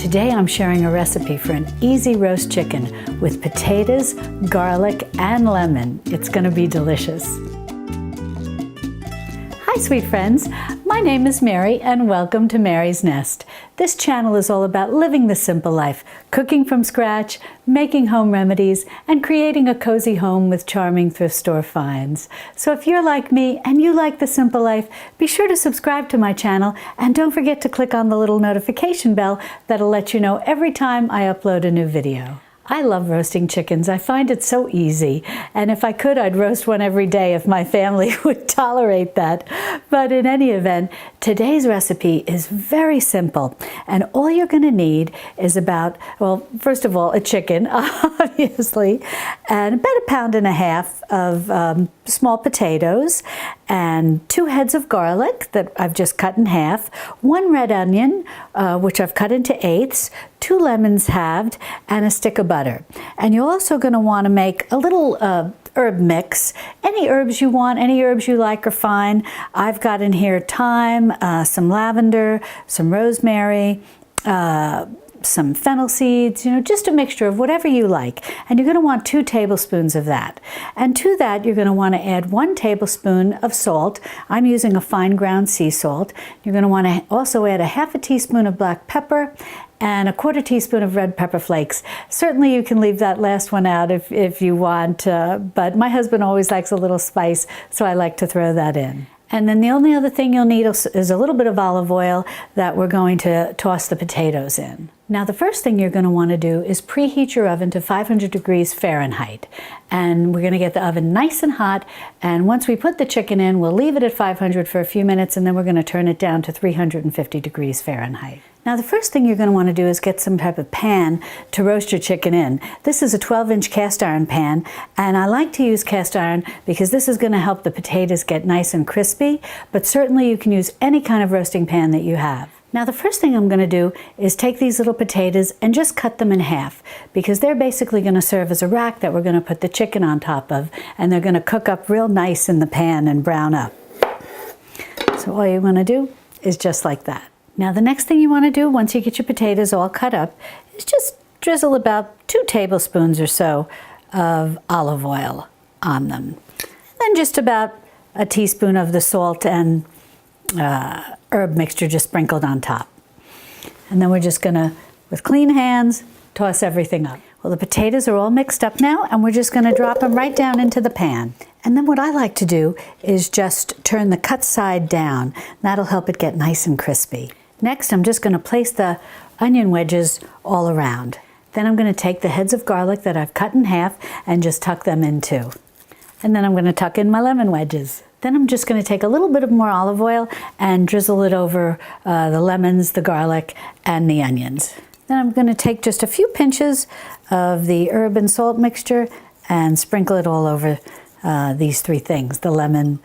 Today I'm sharing a recipe for an easy roast chicken with potatoes, garlic, and lemon. It's going to be delicious. Hi sweet friends, my name is Mary and welcome to Mary's Nest. This channel is all about living the simple life, cooking from scratch, making home remedies, and creating a cozy home with charming thrift store finds. So if you're like me and you like the simple life, be sure to subscribe to my channel and don't forget to click on the little notification bell that'll let you know every time I upload a new video. I love roasting chickens. I find it so easy. And if I could, I'd roast one every day if my family would tolerate that. But in any event, today's recipe is very simple. And all you're going to need is about, well, first of all, a chicken, obviously, and about 1.5 pounds of small potatoes, and 2 heads of garlic that I've just cut in half, 1 red onion, which I've cut into 1/8, 2 lemons halved, and a stick of butter. And you're also going to want to make a little herb mix. Any herbs you want, any herbs you like are fine. I've got in here thyme, some lavender, some rosemary, some fennel seeds, just a mixture of whatever you like. And you're going to want 2 tablespoons of that. And to that, you're going to want to add 1 tablespoon of salt. I'm using a fine ground sea salt. You're going to want to also add 1/2 teaspoon of black pepper and 1/4 teaspoon of red pepper flakes. Certainly you can leave that last one out if you want, but my husband always likes a little spice, so I like to throw that in. And then the only other thing you'll need is a little bit of olive oil that we're going to toss the potatoes in. Now the first thing you're going to want to do is preheat your oven to 500 degrees Fahrenheit. And we're going to get the oven nice and hot, and once we put the chicken in, we'll leave it at 500 for a few minutes, and then we're going to turn it down to 350 degrees Fahrenheit. Now the first thing you're going to want to do is get some type of pan to roast your chicken in. This is a 12-inch cast iron pan, and I like to use cast iron because this is going to help the potatoes get nice and crispy, but certainly you can use any kind of roasting pan that you have. Now the first thing I'm going to do is take these little potatoes and just cut them in half, because they're basically going to serve as a rack that we're going to put the chicken on top of, and they're going to cook up real nice in the pan and brown up. So all you want to do is just like that. Now the next thing you want to do once you get your potatoes all cut up is just drizzle about 2 tablespoons or so of olive oil on them. Then just about a teaspoon of the salt and herb mixture just sprinkled on top. And then we're just going to, with clean hands, toss everything up. Well, the potatoes are all mixed up now, and we're just going to drop them right down into the pan. And then what I like to do is just turn the cut side down. That'll help it get nice and crispy. Next, I'm just going to place the onion wedges all around. Then I'm going to take the heads of garlic that I've cut in half and just tuck them in too. And then I'm going to tuck in my lemon wedges. Then I'm just going to take a little bit of more olive oil and drizzle it over the lemons, the garlic, and the onions. Then I'm going to take just a few pinches of the herb and salt mixture and sprinkle it all over these 3 things, the lemon,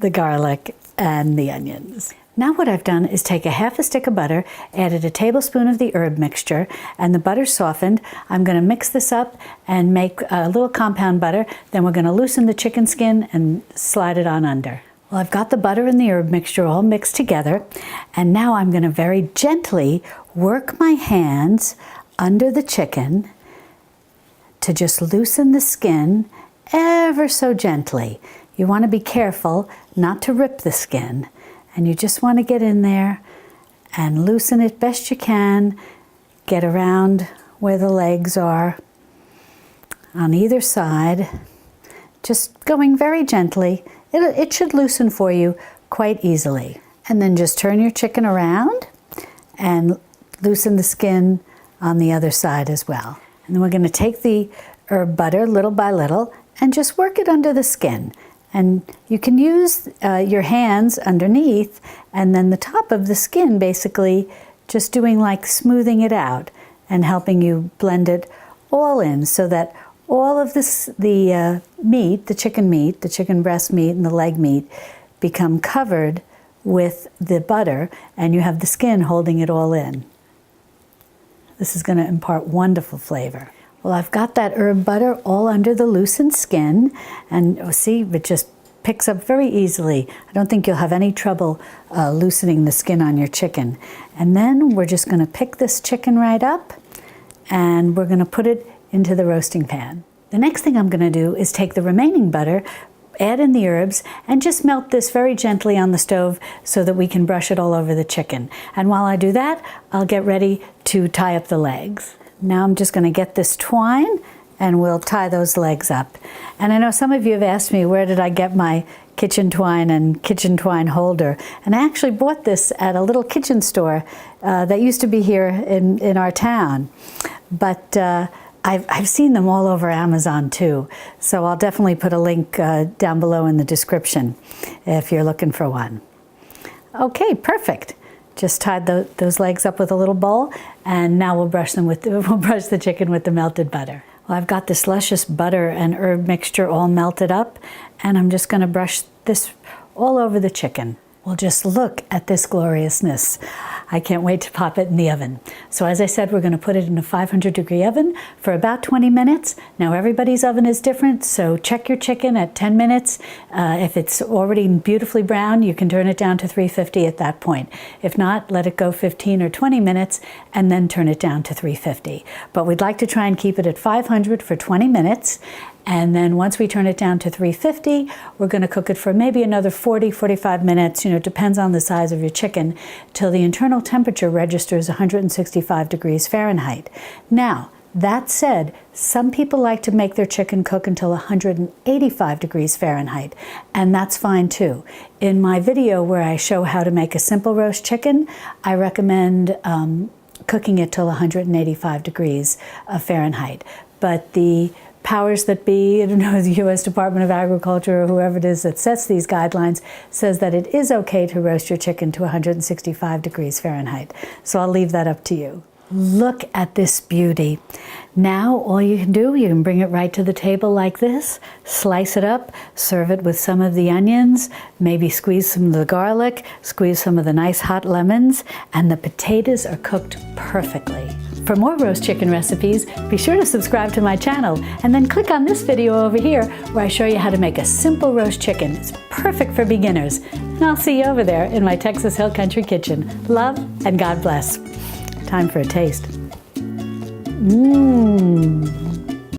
the garlic, and the onions. Now what I've done is take 1/2 stick of butter, added a tablespoon of the herb mixture, and the butter softened. I'm going to mix this up and make a little compound butter. Then we're going to loosen the chicken skin and slide it on under. Well, I've got the butter and the herb mixture all mixed together, and now I'm going to very gently work my hands under the chicken to just loosen the skin ever so gently. You want to be careful not to rip the skin. And you just want to get in there and loosen it best you can. Get around where the legs are on either side. Just going very gently. It should loosen for you quite easily. And then just turn your chicken around and loosen the skin on the other side as well. And then we're going to take the herb butter little by little and just work it under the skin. And you can use your hands underneath, and then the top of the skin basically just doing like smoothing it out and helping you blend it all in so that all of this, the meat, the chicken breast meat and the leg meat become covered with the butter, and you have the skin holding it all in. This is going to impart wonderful flavor. Well, I've got that herb butter all under the loosened skin, and see, it just picks up very easily. I don't think you'll have any trouble loosening the skin on your chicken. And then we're just going to pick this chicken right up, and we're going to put it into the roasting pan. The next thing I'm going to do is take the remaining butter, add in the herbs, and just melt this very gently on the stove so that we can brush it all over the chicken. And while I do that, I'll get ready to tie up the legs. Now I'm just going to get this twine and we'll tie those legs up. And I know some of you have asked me, where did I get my kitchen twine and kitchen twine holder? And I actually bought this at a little kitchen store that used to be here in our town. But I've seen them all over Amazon too, so I'll definitely put a link down below in the description if you're looking for one. Okay, perfect. Just tied those legs up with a little bowl, and now we'll brush the chicken with the melted butter. Well, I've got this luscious butter and herb mixture all melted up, and I'm just going to brush this all over the chicken. Well, just look at this gloriousness. I can't wait to pop it in the oven. So as I said, we're going to put it in a 500-degree oven for about 20 minutes. Now everybody's oven is different, so check your chicken at 10 minutes. If it's already beautifully brown, you can turn it down to 350 at that point. If not, let it go 15 or 20 minutes and then turn it down to 350. But we'd like to try and keep it at 500 for 20 minutes. And then once we turn it down to 350, we're going to cook it for maybe another 40-45 minutes, it depends on the size of your chicken, till the internal temperature registers 165 degrees Fahrenheit. Now, that said, some people like to make their chicken cook until 185 degrees Fahrenheit, and that's fine too. In my video where I show how to make a simple roast chicken, I recommend cooking it till 185 degrees Fahrenheit. But the powers that be, I don't know, the U.S. Department of Agriculture or whoever it is that sets these guidelines, says that it is okay to roast your chicken to 165 degrees Fahrenheit. So I'll leave that up to you. Look at this beauty. Now all you can do, you can bring it right to the table like this, slice it up, serve it with some of the onions, maybe squeeze some of the garlic, squeeze some of the nice hot lemons, and the potatoes are cooked perfectly. For more roast chicken recipes, be sure to subscribe to my channel and then click on this video over here where I show you how to make a simple roast chicken. It's perfect for beginners. And I'll see you over there in my Texas Hill Country kitchen. Love and God bless. Time for a taste. Mmm.